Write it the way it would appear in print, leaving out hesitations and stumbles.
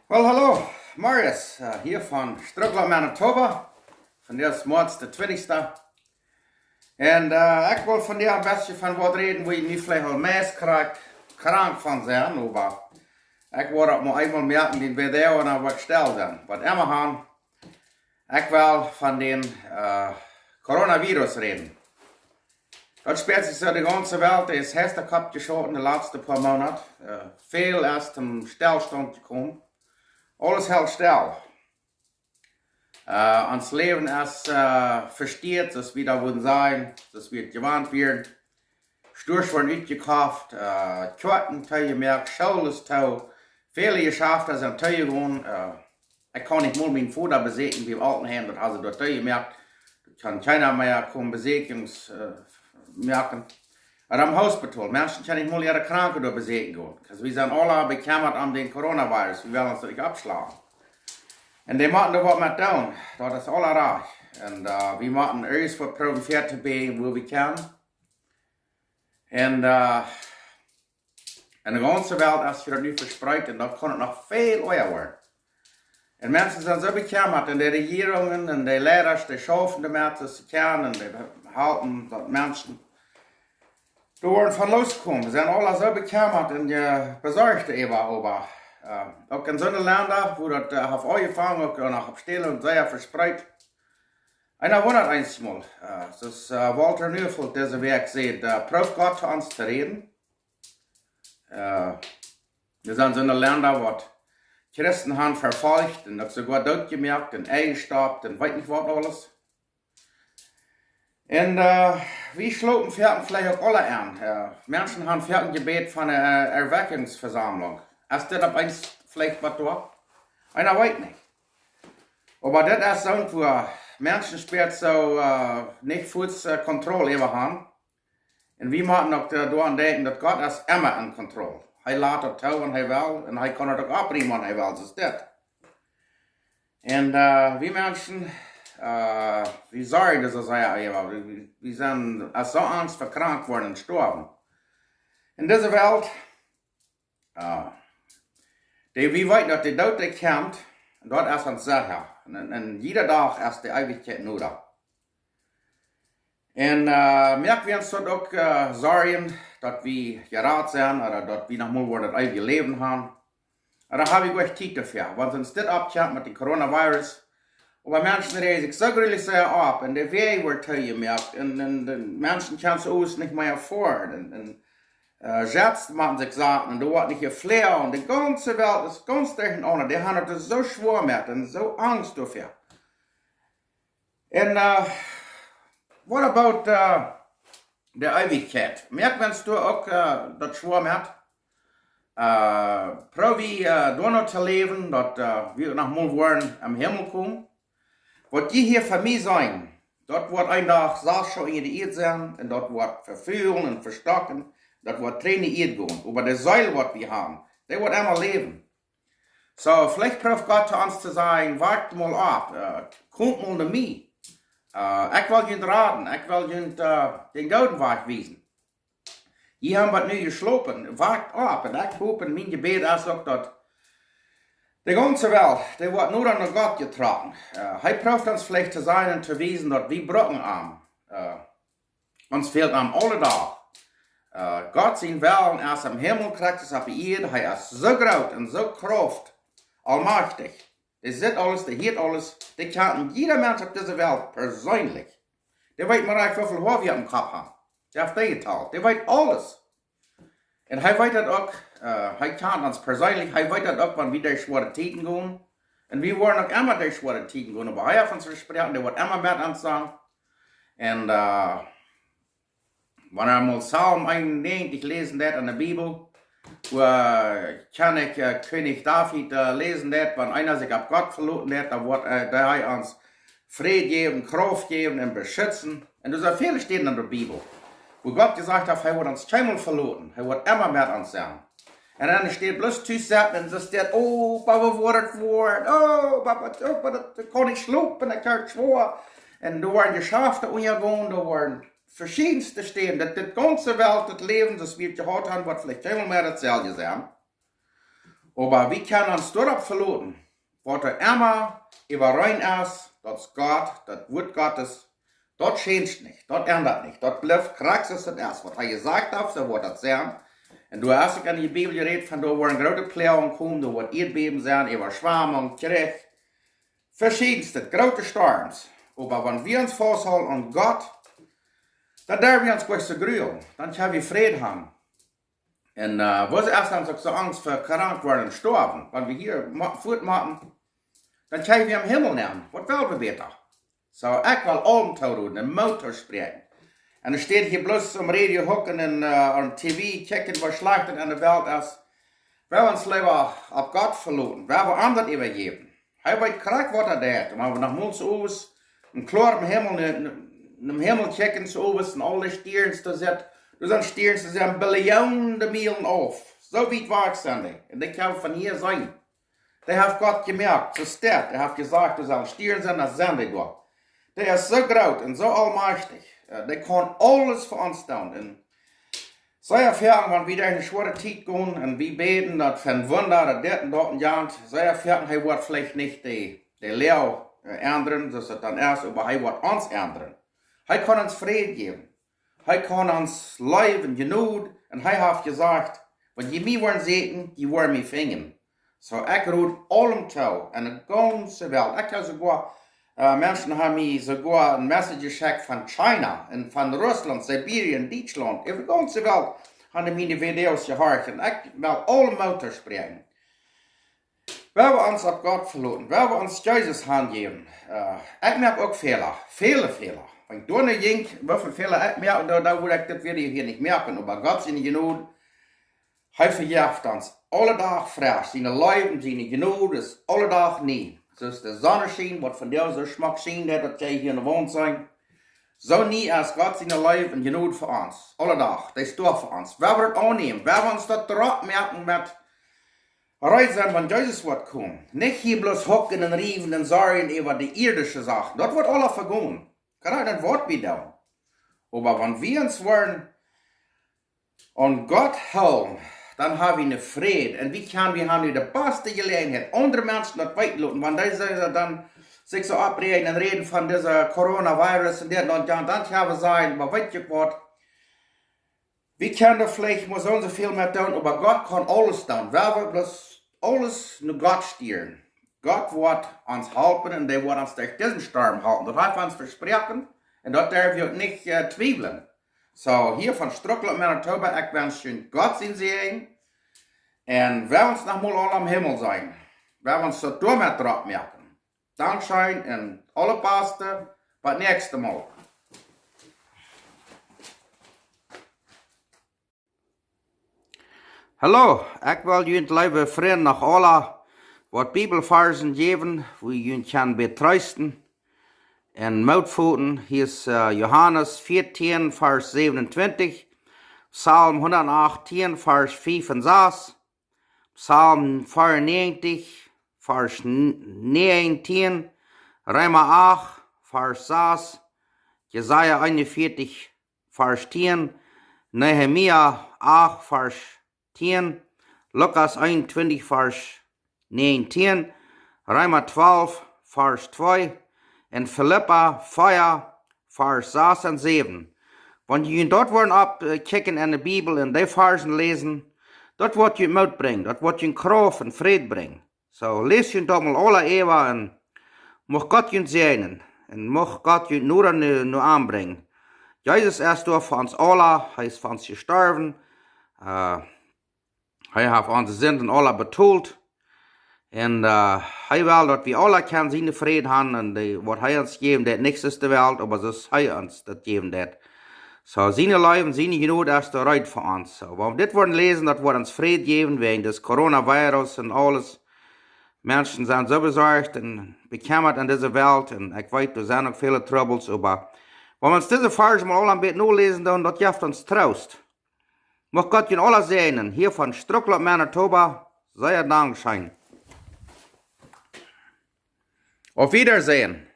Wel, hallo, Marius, hier van Struggler, Manitoba. Vandaag is maart de 20e. En ik wil vandaag een beetje van wat reden waar je niet vielleicht al meest krank van zijn. Maar ik wil dat maar eenmaal merken die video en wat stel zijn. Wat immer gaan, ik wil van den coronavirus reden. Dat speelt zich zo de ganze Welt, is heftig abgeschoten de laatste paar Monate. Veel is zum Stillstand gekommen. Alles hält still. Ons Leben ist versteht, das wieder würden sein, das wird gewarnt werden. Sturz worden uitgekauft, Karten gemerkt, Schule ist tau. Viele geschafft, dass an Teu gewohnt. Ich kann nicht mal meinen Vater besiegen, wie im Altenheim, das hat sie dort gemerkt. Das kann keiner mehr kommen, merken. Aber am Hospital, Menschen können nicht mal ihre Kranken dort besiegen gehen. Wir sind alle bekämmert an den Coronavirus, wir werden uns nicht abschlagen. Und die machen da was mit tun, das ist alle reich. Und wir machen alles, was probiert zu be, wo wir können. Und in der ganzen Welt ist das nicht verspreit und das kann es noch viel mehr werden. Und Menschen sind so bekämmert und die Regierungen und die Lehrer, die schaffen damit, dass sie können und die halten, dass Menschen door van losgekommen. Sie sind alle so bekämmert und besorgt aber auch in so Ländern, wo das auf angefangen und auch auf Stille und sehr verspreit. Einer wundert einmal, dass Walter Neufeld diese Weg sieht, prof Gott zu uns zu reden. Wir sind so Länder, wo Christen haben verfolgt und sogar dort gemerkt und eingestoppt und weiß nicht was alles. Und wir schlopen vielleicht auch alle an. Menschen haben ein Gebet von einer Erweckungsversammlung. Ist das eins vielleicht was da? Einer weiß nicht. Aber das ist irgendwo, Menschen spielt so nicht viel Kontrolle über haben. Und wir machen auch daran denken, dass Gott ist immer in Kontrolle. Er lässt das tun, wenn er will, und er kann das auch abbringen, wenn er will. Das ist das. Und wir Menschen, wie sorry das ist, wir sind so Angst verkrankt worden und gestorben. In dieser Welt, wie weit dass die Tote kommt, dort ist uns sicher. Und jeder Tag ist die Ewigkeit nur da. Und merken wir uns dort auch sorgen, dass wir gerat sind oder dass wir nochmal das ewige Leben haben. Und da habe ich euch Zeit dafür. Wenn uns das abkommt mit dem Coronavirus, aber Menschen regen sich so gründlich sehr ab und der Weg wird gemerkt und Menschen können es nicht mehr vor. Und Schätze machen sich Sachen und du wird nicht gefläht und die ganze Welt ist ganz durcheinander. Die haben das so schwer mit und so Angst dafür. Und what about der Ewigkeit? Merkst du auch das schwer mit? Probi dort noch zu leben, dass wir noch mal wollen am Himmel kommen. Was die hier für mich sein, dort wird ein Tag Sachschau in die Erde sein, und dort wird verführen und verstocken, dort wird Tränen in die Erde gehen. Aber der Seil, was wir haben, der wird immer leben. So, vielleicht braucht Gott zu uns zu sagen, wart mal ab, kommt mal zu mir. Ich will Ihnen raten, ich will Ihnen den guten Weg weisen. Hier haben wir nu geschlopen, wart ab, und ich hoffe, in mein Gebet ist auch, dass die ganze Welt, die wird nur an Gott getragen. Er braucht uns vielleicht zu sein und zu wissen, dass wir brauchen am. Uns fehlt am alle Tag. Gott sein Willen ist am Himmel, kriegt es auf die Erde. Er ist so groß und so kraft, allmächtig. Er sieht alles, der hört alles. Der kann jeder Mensch auf dieser Welt persönlich. Der weiß mal wie viel Haar wir am Kopf haben. Der hat die geteilt. Der weiß alles. Und er weiß das auch, er kann uns persönlich, er weiß das auch, wenn wir durch schwere Zeiten gehen. Und wir wollen auch immer durch schwere Zeiten gehen. Aber er hat uns versprochen, der wird immer mit uns sein. Und wenn er mal Psalm 91 lesen hat in der Bibel, wo kann ich König David lesen hat, wenn einer sich auf Gott verloren hat, dann wird er uns Frieden geben, Kraft geben und beschützen. Und das ist viele stehen in der Bibel. Wo Gott gesagt hat, er wird uns keinmal verloren, er wird immer mit uns sein. Und dann steht bloß zusammen und es steht, oh, Papa, wurde das Wort, oh, Papa, da kann ich schlupen, ich kann schwor. Und da waren Geschäfte umgegangen, da waren verschiedenste stehen, das ganze Welt, das Leben, das wir gehabt haben, wird vielleicht keinmal mehr dasselbe sein. Aber wir können uns dort verloren, was immer über rein ist, das ist Gott, das Wort Gottes, das changed nicht, das ändert nicht, das bleibt krax ist das erst, was er gesagt hat, so wird das sein. Und du hast in die Bibel geredet, von da waren große Pläne kommen, da wird Erdbeben sein, über Schwamm und Krieg, verschiedenste, große Storms. Aber wenn wir uns festhalten an Gott, dann dürfen wir uns gleich so grüßen, dann können wir Frieden haben. Und wo sie erst haben so Angst vor krank werden und sterben, wenn wir hier fortmachen, dann können wir im Himmel nehmen. Was wollen wir weiter? So, ich will allem tun, einen Motor sprechen. Und er steht hier bloß am Radio hocken und am TV checken, was schlecht in der Welt ist. Wir wollen uns lieber auf Gott verlassen, wir wollen anderen übergeben. Er weiß krank, was hat. Und wenn wir nach Mund aus, und klar im Himmel checken, so ist und alle Stieren, da sind Stieren, die sind Billionen Meilen auf. So weit weg sind die. Und die können von hier sein. Die hat Gott gemerkt, so steht. Er hat gesagt, du sollst Stieren sein, das sind die dort. Der ist so groß und so allmächtig. Der kann alles für uns tun. Und sei erfahren, wenn wir in eine schwere Zeit gehen und wir beten, dass für ein Wunder, das dort und dort, sei erfahren, er wird vielleicht nicht die Lehre ändern, dass es dann erst, aber er wird uns ändern. Er kann uns Frieden geben. Er kann uns Leben, Genug, und er hat gesagt, wenn die mich wollen sehen, die wollen mich finden. So, ich rufe allem zu, in der ganzen Welt. Ich habe sogar, Menschen haben mir sogar ein Message geschickt von China, und von Russland, Sibirien, Deutschland, in der ganzen Welt haben meine Videos gehört. Und ich will alle Mutter sprechen. Wenn wir uns auf Gott verlassen, wenn wir uns Jesus hingeben, ich merke auch Fehler, viele Fehler. Wenn ich nicht ging, wie viele Fehler ich merke, da würde ich das Video hier nicht merken, aber Gott seine Genug, er verjagt uns alle Tag frisch, seine Leben, seine Genug ist alle Tag nie. So ist der Sonnenschein, was von dir so Schmack schien, dass wir hier in der Wohnung sein. So nie als Gott seine Leben Genug für uns, alle Tag, das ist durch für uns. Wer wird auch nehmen, wer wird uns das drauf merken mit Reisen, wenn Jesus wird kommen. Nicht hier bloß hocken und riefen und sorgen über die irdische Sachen. Das wird alles vergehen. Kann das Wort wieder. Aber wenn wir uns wollen und Gott holen, dann haben wir eine Friede. Und wir haben die beste Gelegenheit, andere Menschen das weiterlassen. Wenn die dann sich so abreden und reden von dieser Coronavirus und dann können wir sagen, aber weißt du was? Wir können vielleicht mal so und so viel mehr tun, aber Gott kann alles tun. Wir wollen bloß alles nur Gott steuern. Gott wird uns helfen und der wird uns durch diesen Sturm halten. Das hat uns versprochen und das darf ich nicht zweifeln. So, hier von Struckel und Manitoba, ich wünsche Ihnen Gott sein Segen und wir uns noch mal alle am Himmel sein. Wir uns so damit drauf merken. Dankeschön und alle Beste, bis nächstes Mal. Hallo, ich will Ihnen liebe Freunde nach alle wat Bibelversen geben, wo Ihnen kann betrösten und Mutvoeten. Hier ist Johannes 14, Vers 27, Psalm 118, Vers 5 und 6, Psalm 94, Vers 19, Römer 8, Vers 6, Jesaja 41, Vers 10, Nehemia 8, Vers 10, Lukas 21, Vers 19, Römer 12, Vers 2 und Philippa 4, Vers 6 und 7. Wenn ihr dort wollen abkicken in der Bibel und die Versen lesen, dort wird ihr Mut bringen, dort wird ihr Kraft und Frieden bringen. So, lest ihr dort mal alle Ewa und mag Gott ihn segnen und mag Gott ihn nur anbringen. Jesus ist dort für uns alle, er ist für uns gestorben, er hat unsere Sünden alle betult. Und er will, dass wir alle können seine Frieden haben und was er uns geben, das nichts ist der Welt, aber das er uns das geben wird. So, seine Leben, seine Genug ist der Reit für uns. So, wenn wir das wollen lesen, das wird uns Frieden geben wegen des Coronavirus und alles. Menschen sind so besorgt und bekämmert in dieser Welt und ich weiß, da sind noch viele Troubles, aber wenn wir uns diese Verse mal alle ein bisschen nur lesen, dann das gibt uns Trost. Mag Gott ihn alle segnen, hier von Struckel, Manitoba, sei Dank schein. Auf Wiedersehen.